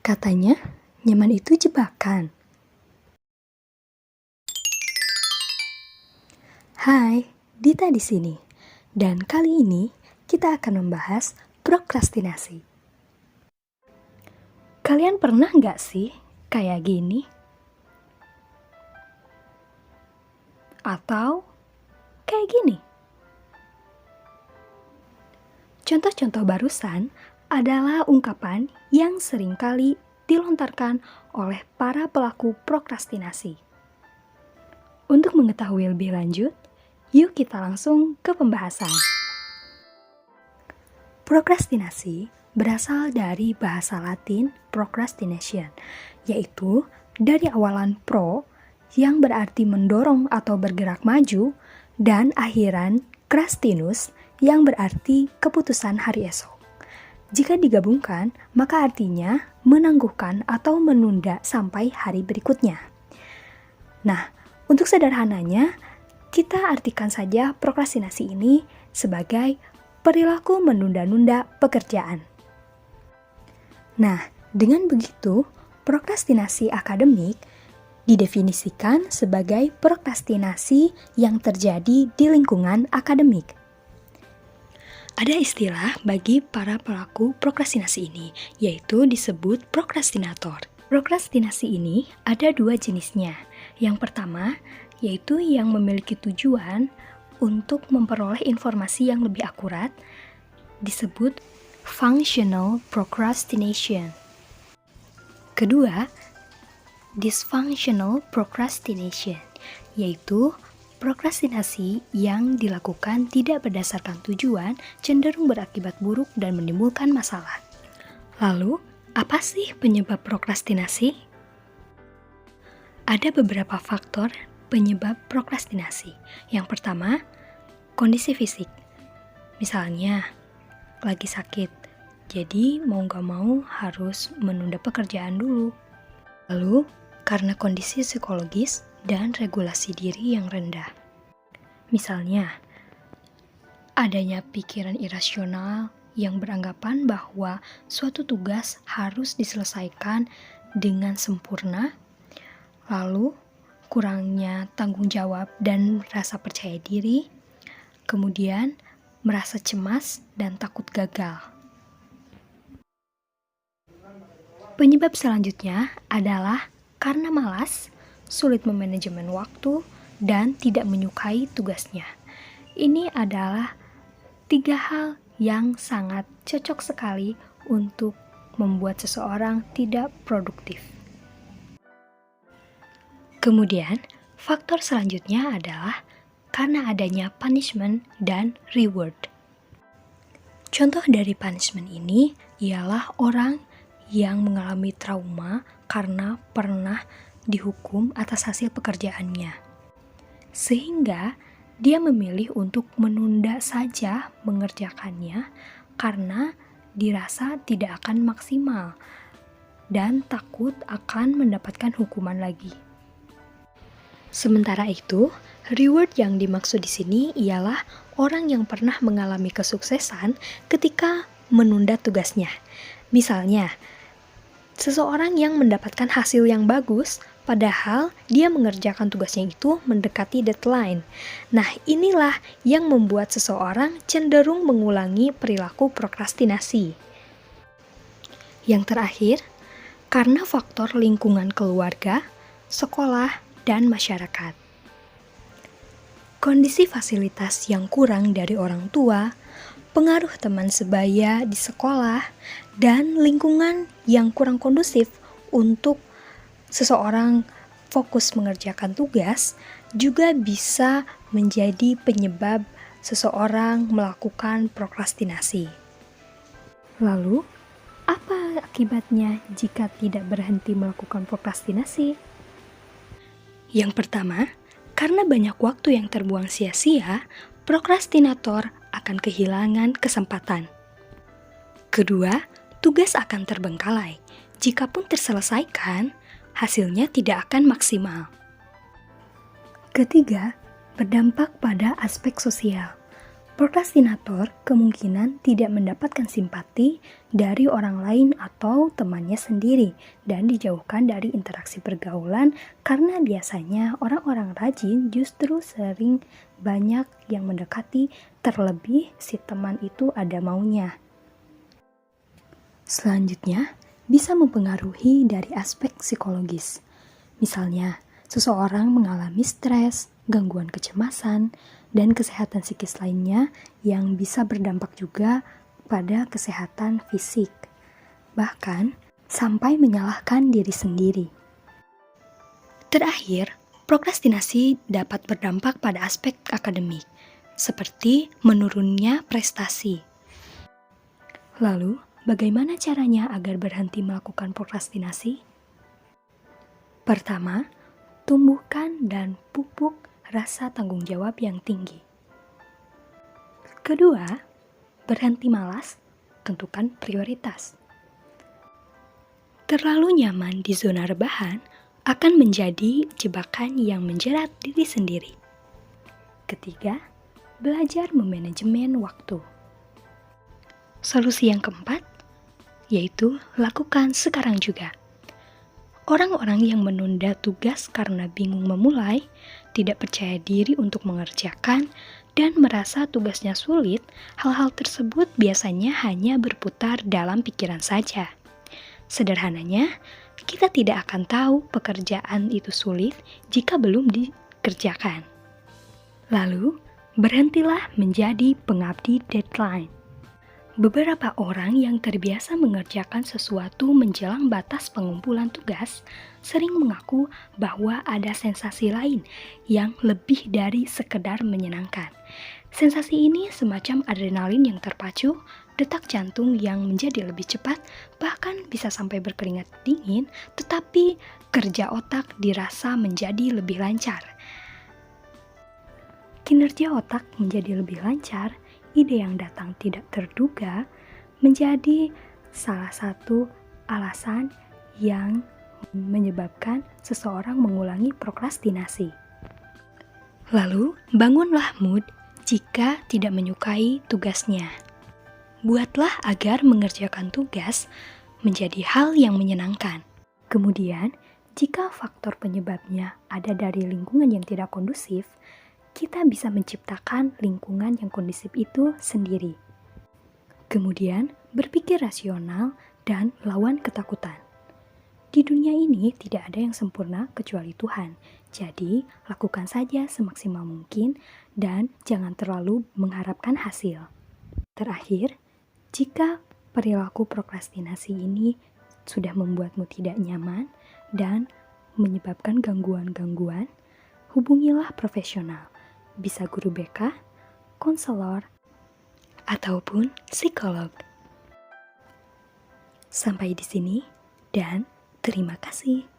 Katanya, nyaman itu jebakan. Hai, Dita di sini. Dan kali ini kita akan membahas prokrastinasi. Kalian pernah nggak sih kayak gini? Atau kayak gini? Contoh-contoh barusan adalah ungkapan yang seringkali dilontarkan oleh para pelaku prokrastinasi. Untuk mengetahui lebih lanjut, yuk kita langsung ke pembahasan. Prokrastinasi berasal dari bahasa Latin procrastination, yaitu dari awalan pro yang berarti mendorong atau bergerak maju dan akhiran crastinus yang berarti keputusan hari esok. Jika digabungkan, maka artinya menangguhkan atau menunda sampai hari berikutnya. Nah, untuk sederhananya, kita artikan saja prokrastinasi ini sebagai perilaku menunda-nunda pekerjaan. Nah, dengan begitu, prokrastinasi akademik didefinisikan sebagai prokrastinasi yang terjadi di lingkungan akademik. Ada istilah bagi para pelaku prokrastinasi ini, yaitu disebut prokrastinator. Prokrastinasi ini ada dua jenisnya. Yang pertama, yaitu yang memiliki tujuan untuk memperoleh informasi yang lebih akurat, disebut functional procrastination. Kedua, dysfunctional procrastination, yaitu prokrastinasi yang dilakukan tidak berdasarkan tujuan, cenderung berakibat buruk dan menimbulkan masalah. Lalu, apa sih penyebab prokrastinasi? Ada beberapa faktor penyebab prokrastinasi. Yang pertama, kondisi fisik. Misalnya, lagi sakit, jadi mau gak mau harus menunda pekerjaan dulu. Lalu, karena kondisi psikologis dan regulasi diri yang rendah. Misalnya, adanya pikiran irasional yang beranggapan bahwa suatu tugas harus diselesaikan dengan sempurna, lalu kurangnya tanggung jawab dan rasa percaya diri, kemudian merasa cemas dan takut gagal. Penyebab selanjutnya adalah karena malas, sulit memanajemen waktu, dan tidak menyukai tugasnya. Ini adalah 3 hal yang sangat cocok sekali untuk membuat seseorang tidak produktif. Kemudian, faktor selanjutnya adalah karena adanya punishment dan reward. Contoh dari punishment ini ialah orang yang mengalami trauma karena pernah dihukum atas hasil pekerjaannya. Sehingga dia memilih untuk menunda saja mengerjakannya karena dirasa tidak akan maksimal dan takut akan mendapatkan hukuman lagi. Sementara itu, reward yang dimaksud di sini ialah orang yang pernah mengalami kesuksesan ketika menunda tugasnya. Misalnya, seseorang yang mendapatkan hasil yang bagus, padahal dia mengerjakan tugasnya itu mendekati deadline. Nah, inilah yang membuat seseorang cenderung mengulangi perilaku prokrastinasi. Yang terakhir, karena faktor lingkungan keluarga, sekolah, dan masyarakat. Kondisi fasilitas yang kurang dari orang tua, pengaruh teman sebaya di sekolah, dan lingkungan yang kurang kondusif untuk seseorang fokus mengerjakan tugas juga bisa menjadi penyebab seseorang melakukan prokrastinasi. Lalu, apa akibatnya jika tidak berhenti melakukan prokrastinasi? Yang pertama, karena banyak waktu yang terbuang sia-sia, prokrastinator akan kehilangan kesempatan. Kedua, tugas akan terbengkalai. Jikapun terselesaikan, hasilnya tidak akan maksimal. Ketiga, berdampak pada aspek sosial. Prokrastinator kemungkinan tidak mendapatkan simpati dari orang lain atau temannya sendiri dan dijauhkan dari interaksi pergaulan karena biasanya orang-orang rajin justru sering banyak yang mendekati, terlebih si teman itu ada maunya. Selanjutnya, bisa mempengaruhi dari aspek psikologis. Misalnya, seseorang mengalami stres, gangguan kecemasan, dan kesehatan psikis lainnya yang bisa berdampak juga pada kesehatan fisik. Bahkan, sampai menyalahkan diri sendiri. Terakhir, prokrastinasi dapat berdampak pada aspek akademik, seperti menurunnya prestasi. Lalu, bagaimana caranya agar berhenti melakukan prokrastinasi? Pertama, tumbuhkan dan pupuk rasa tanggung jawab yang tinggi. Kedua, berhenti malas, tentukan prioritas. Terlalu nyaman di zona rebahan akan menjadi jebakan yang menjerat diri sendiri. Ketiga, belajar memanajemen waktu. Solusi yang keempat, yaitu lakukan sekarang juga. Orang-orang yang menunda tugas karena bingung memulai, tidak percaya diri untuk mengerjakan, dan merasa tugasnya sulit, hal-hal tersebut biasanya hanya berputar dalam pikiran saja. Sederhananya, kita tidak akan tahu pekerjaan itu sulit jika belum dikerjakan. Lalu, berhentilah menjadi pengabdi deadline. Beberapa orang yang terbiasa mengerjakan sesuatu menjelang batas pengumpulan tugas sering mengaku bahwa ada sensasi lain yang lebih dari sekedar menyenangkan. Sensasi ini semacam adrenalin yang terpacu, detak jantung yang menjadi lebih cepat, bahkan bisa sampai berkeringat dingin, tetapi kerja otak dirasa menjadi lebih lancar. Kinerja otak menjadi lebih lancar, ide yang datang tidak terduga menjadi salah satu alasan yang menyebabkan seseorang mengulangi prokrastinasi. Lalu, bangunlah mood jika tidak menyukai tugasnya. Buatlah agar mengerjakan tugas menjadi hal yang menyenangkan. Kemudian, jika faktor penyebabnya ada dari lingkungan yang tidak kondusif, kita bisa menciptakan lingkungan yang kondusif itu sendiri. Kemudian, berpikir rasional dan lawan ketakutan. Di dunia ini tidak ada yang sempurna kecuali Tuhan. Jadi, lakukan saja semaksimal mungkin dan jangan terlalu mengharapkan hasil. Terakhir, jika perilaku prokrastinasi ini sudah membuatmu tidak nyaman dan menyebabkan gangguan-gangguan, hubungilah profesional. Bisa guru BK, konselor, ataupun psikolog. Sampai di sini dan terima kasih.